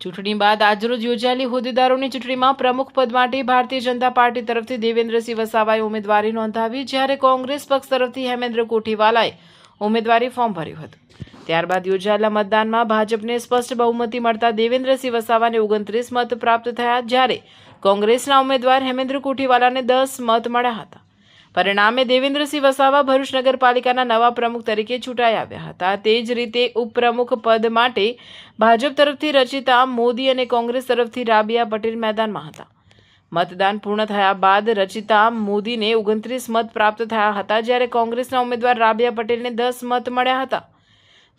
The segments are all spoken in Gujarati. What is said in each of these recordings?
ચૂંટણી બાદ આજરોજ યોજાયેલી હોદ્દેદારોની ચૂંટણીમાં પ્રમુખ પદ માટે ભારતીય જનતા પાર્ટી તરફથી દેવેન્દ્રસિંહ વસાવાએ ઉમેદવારી નોંધાવી, જ્યારે કોંગ્રેસ પક્ષ તરફથી હેમેન્દ્ર કોઠીવાલાએ ઉમેદવારી ફોર્મ ભર્યું હતું। ત્યારબાદ યોજાયેલા મતદાનમાં ભાજપને સ્પષ્ટ બહુમતી મળતા દેવેન્દ્રસિંહ વસાવાને 29 મત પ્રાપ્ત થયા, જ્યારે કોંગ્રેસના ઉમેદવાર હેમેન્દ્ર કોઠીવાલાને 10 મત મળ્યા હતા। પરિણામે દેવેન્દ્રસિંહ વસાવા ભરૂચ નગરપાલિકાના નવા પ્રમુખ તરીકે ચૂંટાઈ આવ્યા હતા। તે જ રીતે ઉપપ્રમુખ પદ માટે ભાજપ તરફથી રચિતા મોદી અને કોંગ્રેસ તરફથી રાબિયા પટેલ મેદાનમાં હતા। મતદાન પૂર્ણ થયા બાદ રચિતા મોદીને 29 મત પ્રાપ્ત થયા હતા, જ્યારે કોંગ્રેસના ઉમેદવાર રાબિયા પટેલને 10 મત મળ્યા હતા।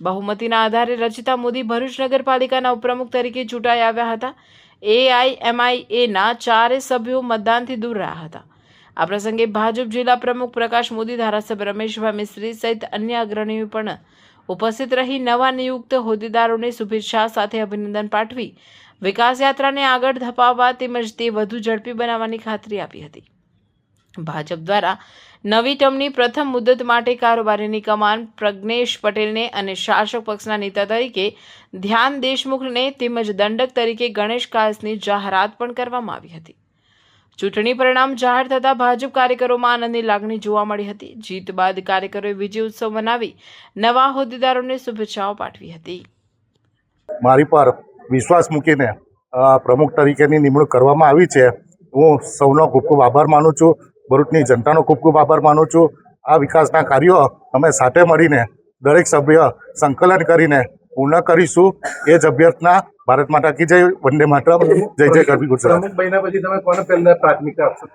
બહુમતીના આધારે રચિતા મોદી ભરૂચ નગરપાલિકાના ઉપપ્રમુખ તરીકે ચૂંટાઈ આવ્યા હતા। AIMIAના 4 સભ્યો મતદાનથી દૂર રહ્યા હતા। આ પ્રસંગે ભાજપ જિલ્લા પ્રમુખ પ્રકાશ મોદી, ધારાસભ્ય રમેશભાઈ મિસ્ત્રી સહિત અન્ય અગ્રણીઓ પણ ઉપસ્થિત રહી નવા નિયુક્ત હોદ્દેદારોને શુભેચ્છા સાથે અભિનંદન પાઠવી વિકાસ યાત્રાને આગળ ધપાવવા તેમજ તે વધુ ઝડપી બનાવવાની ખાતરી આપી હતી। ભાજપ દ્વારા નવી ટર્મની પ્રથમ મુદ્દત માટે કારોબારીની કમાન પ્રજ્ઞેશ પટેલને અને શાસક પક્ષના નેતા તરીકે ધ્યાન દેશમુખને તેમજ દંડક તરીકે ગણેશ કાયસની જાહેરાત પણ કરવામાં આવી હતી। ચૂંટણી પરિણામ જાહેર થતાં ભાજપ કાર્યકરોમાં આનંદની લાગણી જોવા મળી હતી। જીત બાદ કાર્યકરોએ વિજય ઉત્સવ મનાવી નવા હોદ્દેદારોને શુભેચ્છાઓ પાઠવી હતી। મારી પર વિશ્વાસ મૂકીને પ્રમુખ તરીકેની નિમણૂક કરવામાં આવી છે। હું સૌનો ખૂબ ખૂબ આભાર માનું છું। ભરૂચની જનતાનો ખૂબ ખૂબ આભાર માનું છું। આ વિકાસના કાર્યો અમે સાથે મળીને દરેક સભ્ય સંકલન કરીને પૂર્ણ કરીશું। એ જ અભ્યર્થના। ભારત માતા કી જય, વંદે માતરમ, જય જય ગરવી ગુજરાત। પ્રમુખ બન્યા પછી તમે કોને પહેલા પ્રાથમિકતા આપશો?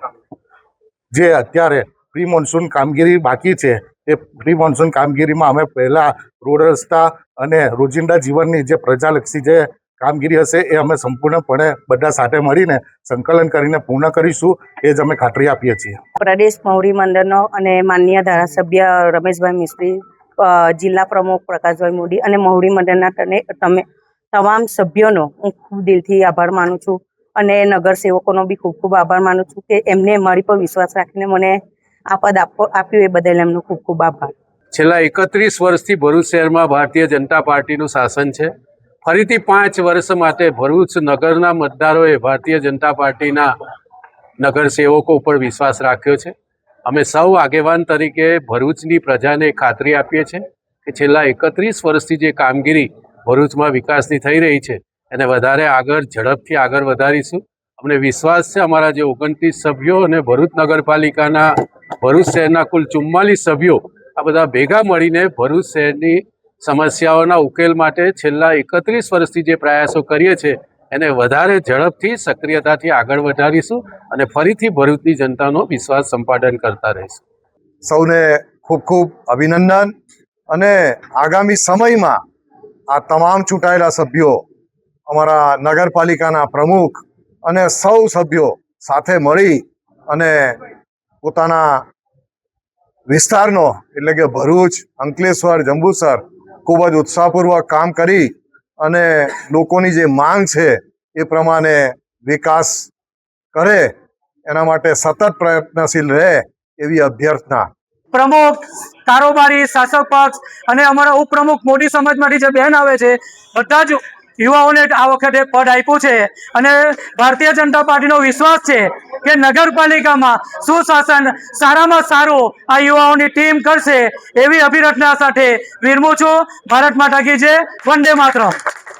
જે અત્યારે પ્રી મોન્સૂન કામગીરી બાકી છે એ પ્રી મોન્સૂન કામગીરીમાં અમે પહેલાં રોડ રસ્તા અને રોજિંદા જીવનની જે પ્રજાલક્ષી જે કામગીરી હશે એ અમે સંપૂર્ણપણે બધા સાથે મળીને સંકલન કરીને પૂર્ણ કરીશું। એ જ અમે ખાતરી આપીએ છીએ। પ્રદેશ મહુડી મંડળનો અને માનનીય ધારાસભ્ય રમેશભાઈ મિસ્ત્રી, જિલ્લા પ્રમુખ પ્રકાશભાઈ મોદી અને મહુડી મંડળના તમામ સભ્યોનો હું ખૂબ દિલથી આભાર માનું છું અને નગરસેવકોનો બી ખૂબ ખૂબ આભાર માનું છું કે એમને મારી પર વિશ્વાસ રાખીને મને આ પદ આપ્યું, એ બદલ એમનો ખૂબ ખૂબ આભાર। છેલ્લા 31 વર્ષથી ભરૂચ શહેરમાં ભારતીય જનતા પાર્ટીનું શાસન છે। ફરીથી 5 વર્ષ માટે ભરૂચ નગરના મતદારોએ ભારતીય જનતા પાર્ટીના નગરસેવકો ઉપર વિશ્વાસ રાખ્યો છે। અમે સૌ આગેવાન તરીકે ભરૂચની પ્રજાને ખાતરી આપીએ છીએ કે છેલ્લા 31 વર્ષથી જે કામગીરી ભરૂચમાં વિકાસની થઈ રહી છે એને વધારે આગળ ઝડપથી આગળ વધારીશું। અમને વિશ્વાસ છે અમારા જે 29 સભ્યો અને ભરૂચ નગરપાલિકાના ભરૂચ શહેરના કુલ 44 સભ્યો આ બધા ભેગા મળીને ભરૂચ શહેરની સમસ્યાઓના ઉકેલ માટે છેલ્લા 31 વર્ષથી જે પ્રયાસો કરીએ છીએ એને વધારે ઝડપથી સક્રિયતાથી આગળ વધારીશું અને ફરીથી ભરૂચની જનતાનો વિશ્વાસ સંપાદન કરતા રહીશું। સૌને ખૂબ ખૂબ અભિનંદન અને આગામી સમયમાં આ તમામ ચૂંટાયેલા સભ્યો, અમારા નગરપાલિકાના પ્રમુખ અને સૌ સભ્યો સાથે મળી અને પોતાના વિસ્તારનો એટલે કે ભરૂચ, અંકલેશ્વર, જંબુસર ખૂબ જ ઉત્સાહપૂર્વક કામ કરી અને લોકોની જે માંગ છે એ પ્રમાણે વિકાસ કરે એના માટે સતત પ્રયત્નશીલ રહે એવી અભ્યર્થના। પ્રમુખ, કારોબારી, શાસક પક્ષ અને અમારા ઉપપ્રમુખ મોદી સમાજમાંથી જે બહેન આવે છે બધા જ યુવાઓને આ વખતે પદ આપ્યું છે અને ભારતીય જનતા પાર્ટીનો વિશ્વાસ છે કે નગરપાલિકામાં સુશાસન સારામાં સારું આ યુવાઓની ટીમ કરશે એવી અભિરચના સાથે વિરમું છું। ભારત માતા કી જય, વંદે માતરમ।